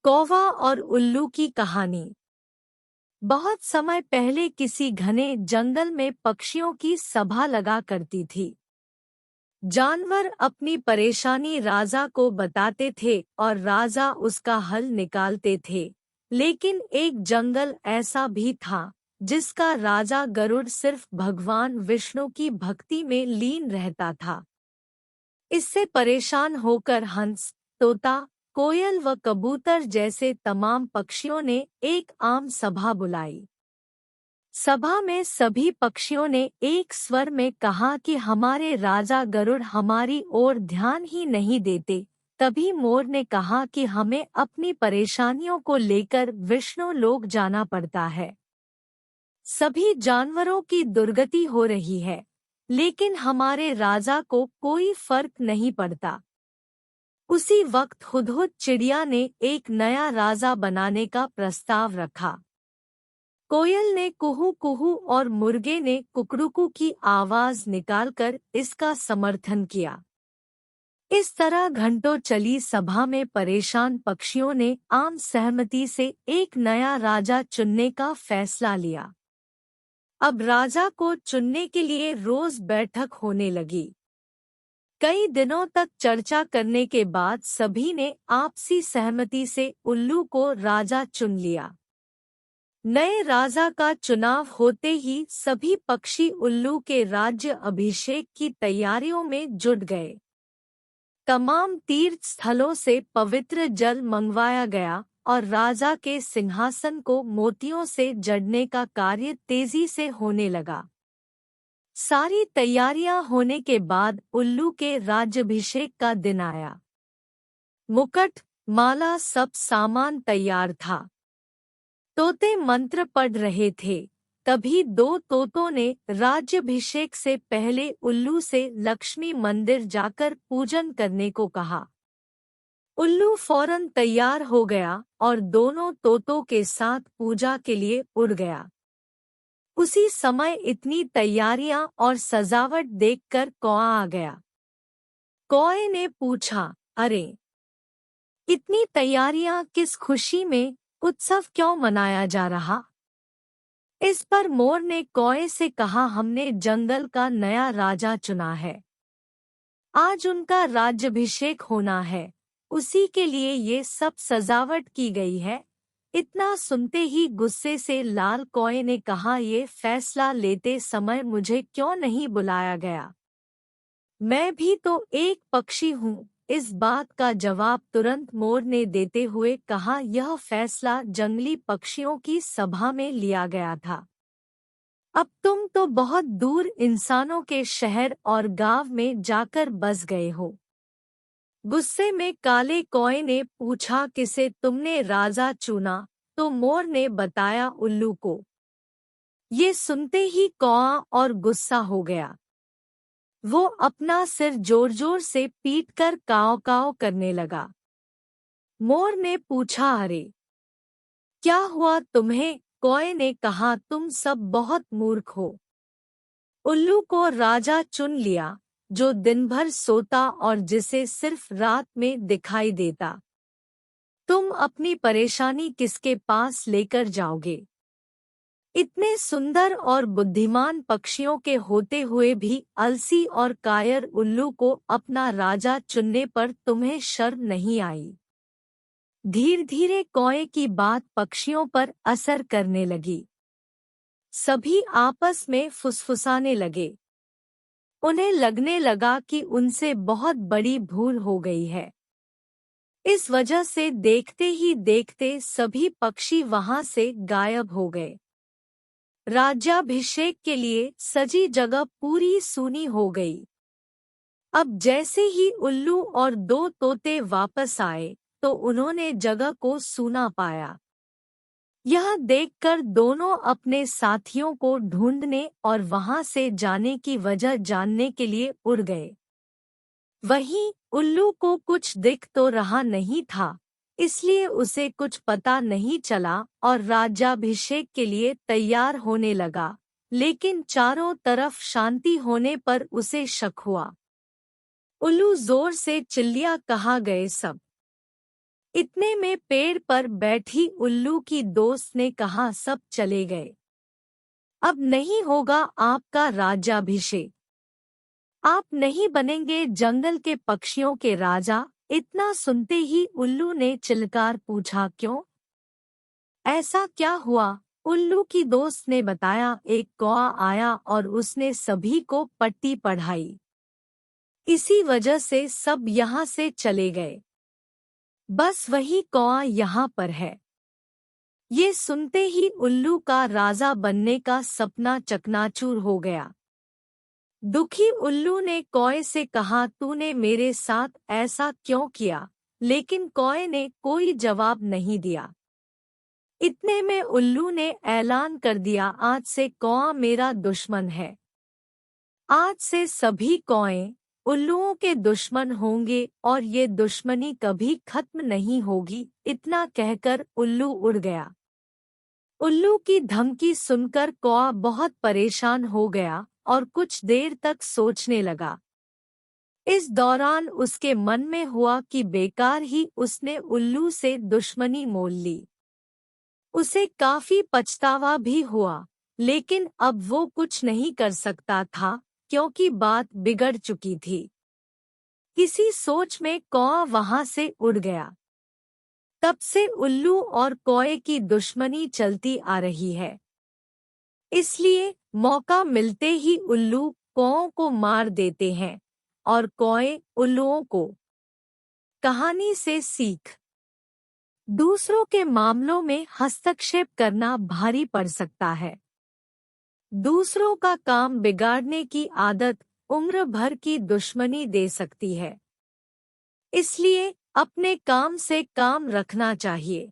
कौवा और उल्लू की कहानी। बहुत समय पहले किसी घने जंगल में पक्षियों की सभा लगा करती थी। जानवर अपनी परेशानी राजा को बताते थे और राजा उसका हल निकालते थे। लेकिन एक जंगल ऐसा भी था जिसका राजा गरुड़ सिर्फ भगवान विष्णु की भक्ति में लीन रहता था। इससे परेशान होकर हंस, तोता, कोयल व कबूतर जैसे तमाम पक्षियों ने एक आम सभा बुलाई। सभा में सभी पक्षियों ने एक स्वर में कहा कि हमारे राजा गरुड़ हमारी ओर ध्यान ही नहीं देते। तभी मोर ने कहा कि हमें अपनी परेशानियों को लेकर विष्णु लोक जाना पड़ता है। सभी जानवरों की दुर्गति हो रही है, लेकिन हमारे राजा को कोई फर्क नहीं पड़ता। उसी वक्त हुदहुद चिड़िया ने एक नया राजा बनाने का प्रस्ताव रखा। कोयल ने कुहू कुहू और मुर्गे ने कुकड़ुकू की आवाज निकालकर इसका समर्थन किया। इस तरह घंटों चली सभा में परेशान पक्षियों ने आम सहमति से एक नया राजा चुनने का फैसला लिया। अब राजा को चुनने के लिए रोज बैठक होने लगी। कई दिनों तक चर्चा करने के बाद सभी ने आपसी सहमति से उल्लू को राजा चुन लिया। नए राजा का चुनाव होते ही सभी पक्षी उल्लू के राज्य अभिषेक की तैयारियों में जुट गए। तमाम तीर्थ स्थलों से पवित्र जल मंगवाया गया और राजा के सिंहासन को मोतियों से जड़ने का कार्य तेजी से होने लगा। सारी तैयारियां होने के बाद उल्लू के राज्याभिषेक का दिन आया। मुकुट, माला, सब सामान तैयार था। तोते मंत्र पढ़ रहे थे। तभी दो तोतों ने राज्याभिषेक से पहले उल्लू से लक्ष्मी मंदिर जाकर पूजन करने को कहा। उल्लू फौरन तैयार हो गया और दोनों तोतों के साथ पूजा के लिए उड़ गया। उसी समय इतनी तैयारियां और सजावट देखकर कौआ आ गया। कौए ने पूछा, अरे, इतनी तैयारियां किस खुशी में, उत्सव क्यों मनाया जा रहा? इस पर मोर ने कौए से कहा, हमने जंगल का नया राजा चुना है। आज उनका राज्याभिषेक होना है, उसी के लिए ये सब सजावट की गई है। इतना सुनते ही गुस्से से लाल कौए ने कहा, ये फैसला लेते समय मुझे क्यों नहीं बुलाया गया? मैं भी तो एक पक्षी हूँ। इस बात का जवाब तुरंत मोर ने देते हुए कहा, यह फैसला जंगली पक्षियों की सभा में लिया गया था। अब तुम तो बहुत दूर इंसानों के शहर और गांव में जाकर बस गए हो। गुस्से में काले कौए ने पूछा, किसे तुमने राजा चुना? तो मोर ने बताया, उल्लू को। ये सुनते ही कौआ और गुस्सा हो गया। वो अपना सिर जोर जोर से पीटकर काव काव करने लगा। मोर ने पूछा, अरे, क्या हुआ तुम्हें? कौए ने कहा, तुम सब बहुत मूर्ख हो। उल्लू को राजा चुन लिया, जो दिन भर सोता और जिसे सिर्फ रात में दिखाई देता। तुम अपनी परेशानी किसके पास लेकर जाओगे? इतने सुंदर और बुद्धिमान पक्षियों के होते हुए भी अलसी और कायर उल्लू को अपना राजा चुनने पर तुम्हें शर्म नहीं आई? धीरे धीरे कौए की बात पक्षियों पर असर करने लगी। सभी आपस में फुसफुसाने लगे। उन्हें लगने लगा कि उनसे बहुत बड़ी भूल हो गई है। इस वजह से देखते ही देखते सभी पक्षी वहां से गायब हो गए। राज्याभिषेक के लिए सजी जगह पूरी सूनी हो गई। अब जैसे ही उल्लू और दो तोते वापस आए, तो उन्होंने जगह को सूना पाया। यह देखकर दोनों अपने साथियों को ढूंढने और वहां से जाने की वजह जानने के लिए उड़ गए। वहीं उल्लू को कुछ दिख तो रहा नहीं था, इसलिए उसे कुछ पता नहीं चला और राज्याभिषेक के लिए तैयार होने लगा। लेकिन चारों तरफ शांति होने पर उसे शक हुआ। उल्लू जोर से चिल्लिया, कहाँ गए सब? इतने में पेड़ पर बैठी उल्लू की दोस्त ने कहा, सब चले गए, अब नहीं होगा आपका राज्याभिषेक, आप नहीं बनेंगे जंगल के पक्षियों के राजा। इतना सुनते ही उल्लू ने चिल्लाकर पूछा, क्यों, ऐसा क्या हुआ? उल्लू की दोस्त ने बताया, एक कौआ आया और उसने सभी को पट्टी पढ़ाई, इसी वजह से सब यहाँ से चले गए, बस वही कौआ यहाँ पर है। ये सुनते ही उल्लू का राजा बनने का सपना चकनाचूर हो गया। दुखी उल्लू ने कौए से कहा, तूने मेरे साथ ऐसा क्यों किया? लेकिन कौए ने कोई जवाब नहीं दिया। इतने में उल्लू ने ऐलान कर दिया, आज से कौआ मेरा दुश्मन है, आज से सभी कौए उल्लुओं के दुश्मन होंगे और ये दुश्मनी कभी खत्म नहीं होगी। इतना कहकर उल्लू उड़ गया। उल्लू की धमकी सुनकर कौआ बहुत परेशान हो गया और कुछ देर तक सोचने लगा। इस दौरान उसके मन में हुआ कि बेकार ही उसने उल्लू से दुश्मनी मोल ली। उसे काफी पछतावा भी हुआ, लेकिन अब वो कुछ नहीं कर सकता था क्योंकि बात बिगड़ चुकी थी। किसी सोच में कौआ वहां से उड़ गया। तब से उल्लू और कौए की दुश्मनी चलती आ रही है। इसलिए मौका मिलते ही उल्लू कौओं को मार देते हैं और कौए उल्लुओं को। कहानी से सीख। दूसरों के मामलों में हस्तक्षेप करना भारी पड़ सकता है। दूसरों का काम बिगाड़ने की आदत उम्र भर की दुश्मनी दे सकती है। इसलिए अपने काम से काम रखना चाहिए।